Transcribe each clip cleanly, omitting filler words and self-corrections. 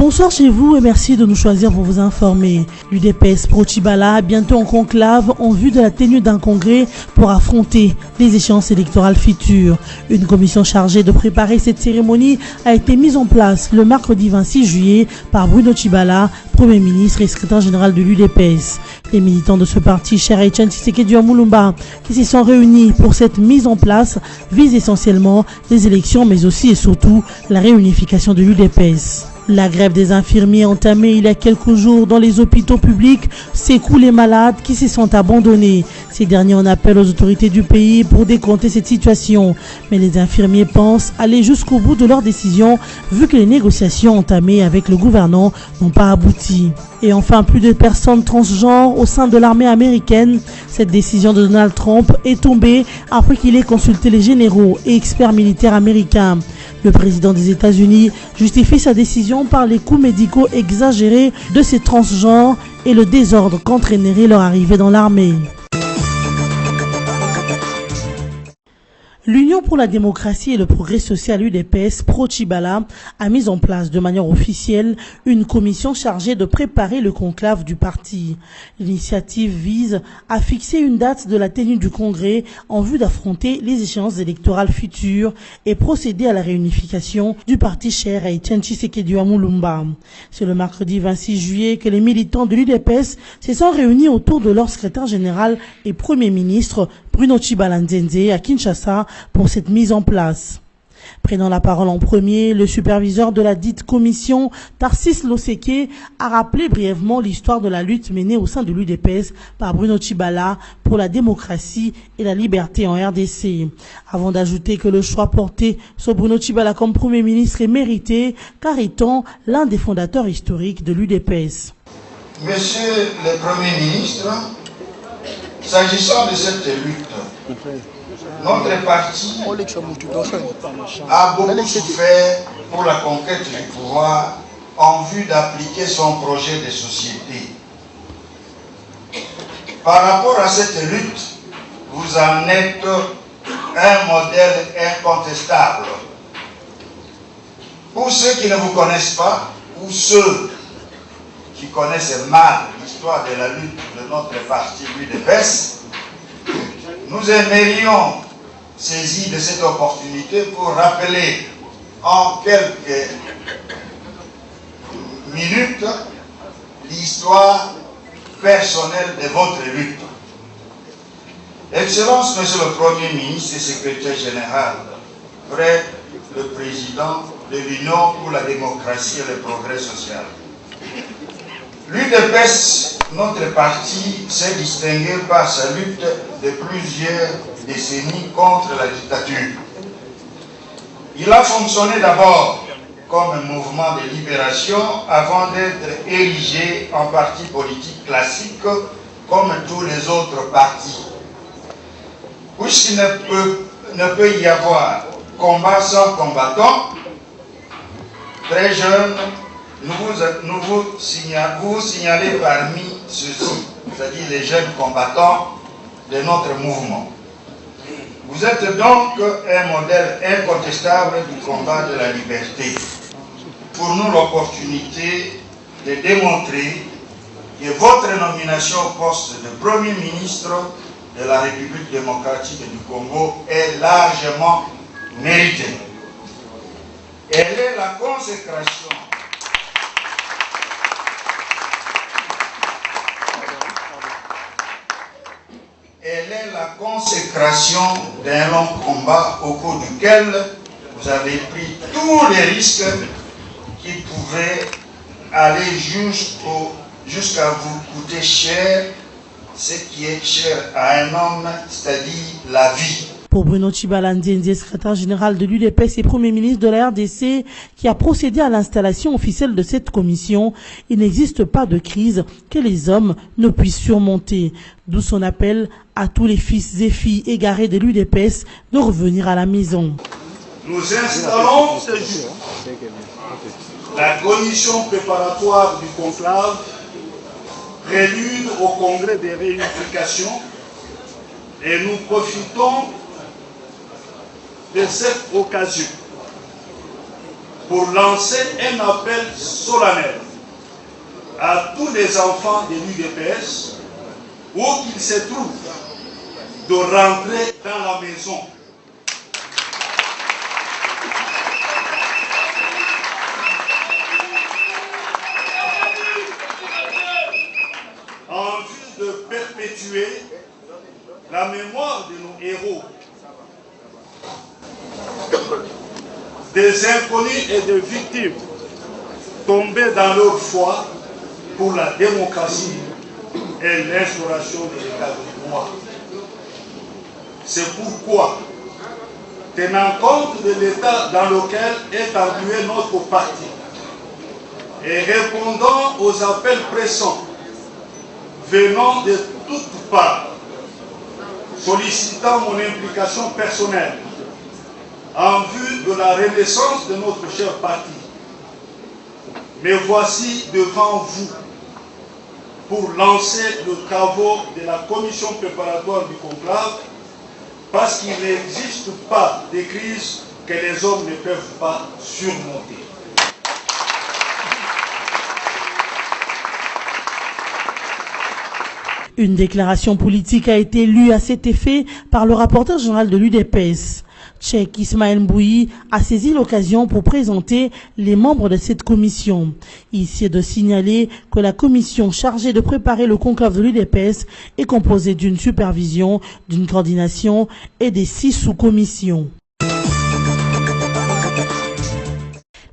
Bonsoir chez vous et merci de nous choisir pour vous informer. L'UDPS Pro-Tchibala, bientôt en conclave, en vue de la tenue d'un congrès pour affronter les échéances électorales futures. Une commission chargée de préparer cette cérémonie a été mise en place le mercredi 26 juillet par Bruno Tchibala, Premier ministre et secrétaire général de l'UDPS. Les militants de ce parti, cher Etienne Tshisekedi Mulumba, qui s'y sont réunis pour cette mise en place, visent essentiellement les élections mais aussi et surtout la réunification de l'UDPS. La grève des infirmiers entamée il y a quelques jours dans les hôpitaux publics secoue les malades qui se sont abandonnés. Ces derniers en appellent aux autorités du pays pour décompter cette situation. Mais les infirmiers pensent aller jusqu'au bout de leur décision vu que les négociations entamées avec le gouvernement n'ont pas abouti. Et enfin, plus de personnes transgenres au sein de l'armée américaine. Cette décision de Donald Trump est tombée après qu'il ait consulté les généraux et experts militaires américains. Le président des États-Unis justifie sa décision par les coûts médicaux exagérés de ces transgenres et le désordre qu'entraînerait leur arrivée dans l'armée. L'Union pour la démocratie et le progrès social UDPS Pro-Tchibala a mis en place de manière officielle une commission chargée de préparer le conclave du parti. L'initiative vise à fixer une date de la tenue du congrès en vue d'affronter les échéances électorales futures et procéder à la réunification du parti cher à Etienne Tshisekedi Mulumba. C'est le mercredi 26 juillet que les militants de l'UDPS se sont réunis autour de leur secrétaire général et premier ministre Bruno Tchibala Nzenze à Kinshasa pour cette mise en place. Prenant la parole en premier, le superviseur de la dite commission, Tarsis Loseke, a rappelé brièvement l'histoire de la lutte menée au sein de l'UDPS par Bruno Tchibala pour la démocratie et la liberté en RDC. Avant d'ajouter que le choix porté sur Bruno Tchibala comme Premier ministre est mérité, car étant l'un des fondateurs historiques de l'UDPS. Monsieur le Premier ministre, s'agissant de cette lutte, notre parti a beaucoup souffert pour la conquête du pouvoir en vue d'appliquer son projet de société. Par rapport à cette lutte, vous en êtes un modèle incontestable. Pour ceux qui ne vous connaissent pas, ou ceux qui connaissent mal l'histoire de la lutte de notre parti l'UDPS, nous aimerions saisir de cette opportunité pour rappeler en quelques minutes l'histoire personnelle de votre lutte. Excellence, Monsieur le Premier ministre et Secrétaire général, près le Président de l'Union pour la démocratie et le progrès social. L'UDPS, notre parti, s'est distingué par sa lutte de plusieurs décennies contre la dictature. Il a fonctionné d'abord comme un mouvement de libération avant d'être érigé en parti politique classique comme tous les autres partis. Puisqu'il ne peut y avoir combat sans combattant, très jeune, vous vous signalez parmi ceux-ci, c'est-à-dire les jeunes combattants de notre mouvement. Vous êtes donc un modèle incontestable du combat de la liberté. Pour nous, l'opportunité de démontrer que votre nomination au poste de Premier ministre de la République démocratique du Congo est largement méritée. Elle est la consécration d'un long combat au cours duquel vous avez pris tous les risques qui pouvaient aller jusqu'à vous coûter cher, ce qui est cher à un homme, c'est-à-dire la vie. Pour Bruno Tchibala Nzenze, secrétaire général de l'UDPS et Premier ministre de la RDC, qui a procédé à l'installation officielle de cette commission, il n'existe pas de crise que les hommes ne puissent surmonter. D'où son appel à tous les fils et filles égarés de l'UDPS de revenir à la maison. Nous installons ce jour la commission préparatoire du conclave, prélude au congrès de réunification, et nous profitons de cette occasion pour lancer un appel solennel à tous les enfants de l'UDPS, où qu'ils se trouvent, de rentrer dans la maison. En vue de perpétuer la mémoire de nos héros, des inconnus et des victimes tombés dans leur foi pour la démocratie et l'instauration de l'état de droit. C'est pourquoi, tenant compte de l'état dans lequel est englué notre parti et répondant aux appels pressants venant de toutes parts, sollicitant mon implication personnelle en vue de la renaissance de notre cher parti, me voici devant vous pour lancer le travaux de la commission préparatoire du conclave, parce qu'il n'existe pas de crise que les hommes ne peuvent pas surmonter. Une déclaration politique a été lue à cet effet par le rapporteur général de l'UDPS. Cheikh Ismaël Mbouyi a saisi l'occasion pour présenter les membres de cette commission. Ici est de signaler que la commission chargée de préparer le conclave de l'UDPS est composée d'une supervision, d'une coordination et des 6 sous-commissions.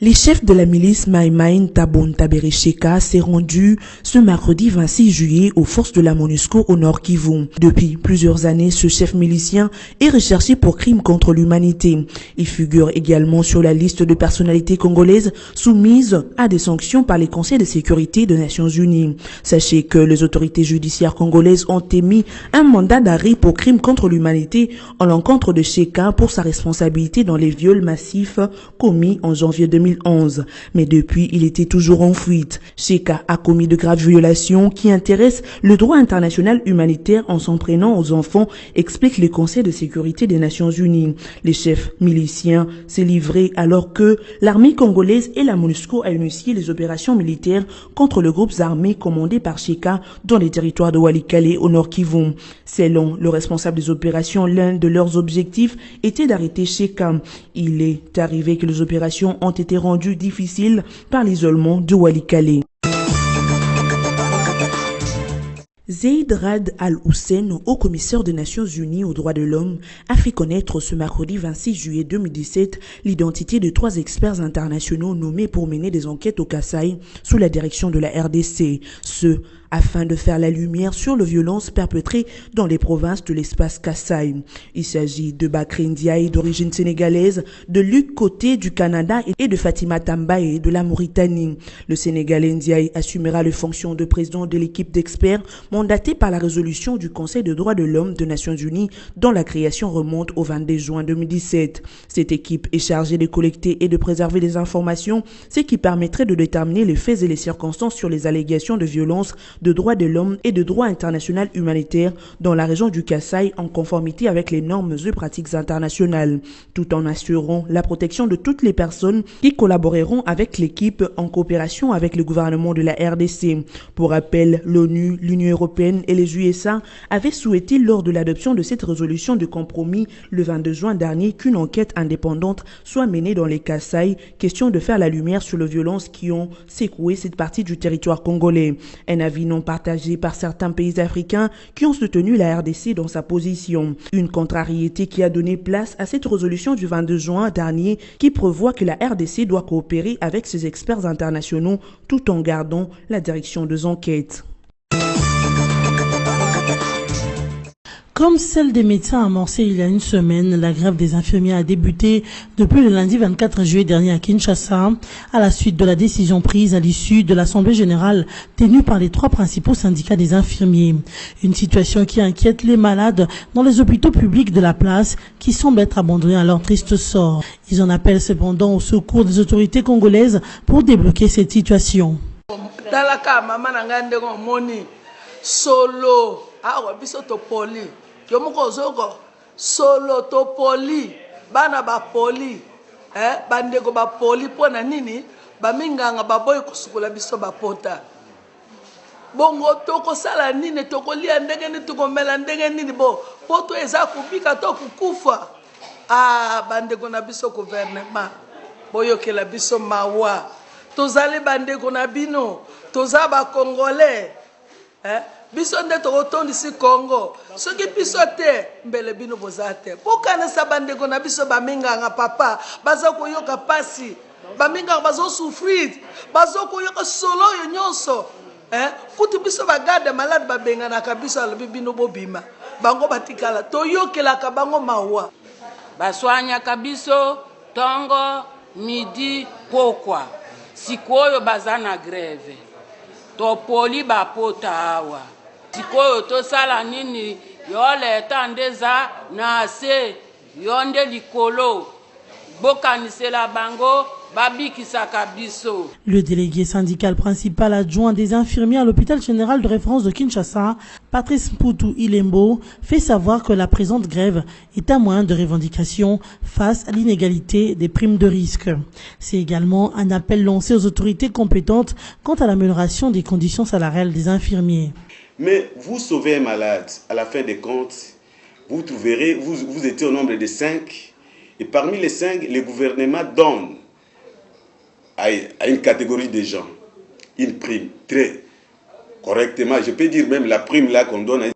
Les chefs de la milice Maïmaïn Tabon Taberi Sheka s'est rendu ce mercredi 26 juillet aux forces de la MONUSCO au Nord Kivu. Depuis plusieurs années, ce chef milicien est recherché pour crimes contre l'humanité. Il figure également sur la liste de personnalités congolaises soumises à des sanctions par les conseils de sécurité des Nations Unies. Sachez que les autorités judiciaires congolaises ont émis un mandat d'arrêt pour crimes contre l'humanité en l'encontre de Sheka pour sa responsabilité dans les viols massifs commis en janvier 2011. Mais depuis, il était toujours en fuite. Sheka a commis de graves violations qui intéressent le droit international humanitaire en s'en prenant aux enfants, explique le Conseil de sécurité des Nations Unies. Les chefs miliciens s'est livré alors que l'armée congolaise et la MONUSCO a initié les opérations militaires contre les groupes armés commandés par Sheka dans les territoires de Walikale au Nord Kivu. Selon le responsable des opérations, l'un de leurs objectifs était d'arrêter Sheka. Il est arrivé que les opérations ont été rendues difficiles par l'isolement de Walikale. Zeid Rad Al-Hussein, haut commissaire des Nations Unies aux droits de l'homme, a fait connaître ce mercredi 26 juillet 2017 l'identité de 3 experts internationaux nommés pour mener des enquêtes au Kasaï sous la direction de la RDC. Afin de faire la lumière sur les violences perpétrées dans les provinces de l'espace Kasaï. Il s'agit de Bakri Ndiaye d'origine sénégalaise, de Luc Côté du Canada et de Fatima Tambaye de la Mauritanie. Le Sénégalais Ndiaye assumera les fonctions de président de l'équipe d'experts mandatée par la résolution du Conseil des droits de l'homme des Nations Unies dont la création remonte au 22 juin 2017. Cette équipe est chargée de collecter et de préserver des informations, ce qui permettrait de déterminer les faits et les circonstances sur les allégations de violence de droits de l'homme et de droit international humanitaire dans la région du Kasaï en conformité avec les normes et pratiques internationales, tout en assurant la protection de toutes les personnes qui collaboreront avec l'équipe en coopération avec le gouvernement de la RDC. Pour rappel, l'ONU, l'Union européenne et les USA avaient souhaité lors de l'adoption de cette résolution de compromis le 22 juin dernier qu'une enquête indépendante soit menée dans les Kasaï, question de faire la lumière sur les violences qui ont secoué cette partie du territoire congolais. Un avis non partagé par certains pays africains qui ont soutenu la RDC dans sa position. Une contrariété qui a donné place à cette résolution du 22 juin dernier qui prévoit que la RDC doit coopérer avec ses experts internationaux tout en gardant la direction des enquêtes. Comme celle des médecins amorcée il y a une semaine, la grève des infirmiers a débuté depuis le lundi 24 juillet dernier à Kinshasa, à la suite de la décision prise à l'issue de l'Assemblée générale tenue par les 3 principaux syndicats des infirmiers. Une situation qui inquiète les malades dans les hôpitaux publics de la place qui semblent être abandonnés à leur triste sort. Ils en appellent cependant au secours des autorités congolaises pour débloquer cette situation. Yomoko zoko solo to poli bana ba poli bandeko bapoli mpo na nini baminganga baboyi kosukola biso bapota bongo tokosala nini tokolia ndenge nini tokomela ndenge nini bo poto eza kubika to kukufa bandeko na biso gouvernement boyokela biso mawa tozali bandeko na bino toza bakongolais biso nde tokotondisi Congo soki biso te mbele bino boza te pokanisa bandeko na biso baminganga papa baza koyoka pasi baminganga bazosouffrir bazokoyoka solo oyo nyonso kutu biso bagarde malade babenganaka biso alobi bino bobima bango batikala toyokelaka bango mawa baswanyaka biso tongo midi pokwa sikoyo baza na greve topoli bapota awa sikoyo tosala nini yo leta ndeza na se yo nde likolo bokanisela bango babikisaka biso. Le délégué syndical principal adjoint des infirmiers à l'hôpital général de référence de Kinshasa, Patrice Mputu Ilembo, fait savoir que la présente grève est un moyen de revendication face à l'inégalité des primes de risque. C'est également un appel lancé aux autorités compétentes quant à l'amélioration des conditions salariales des infirmiers. Mais vous sauvez un malade, à la fin des comptes, vous trouverez, vous étiez au nombre de 5, et parmi les 5, le gouvernement donne à une catégorie de gens une prime très correctement. Je peux dire même la prime là qu'on donne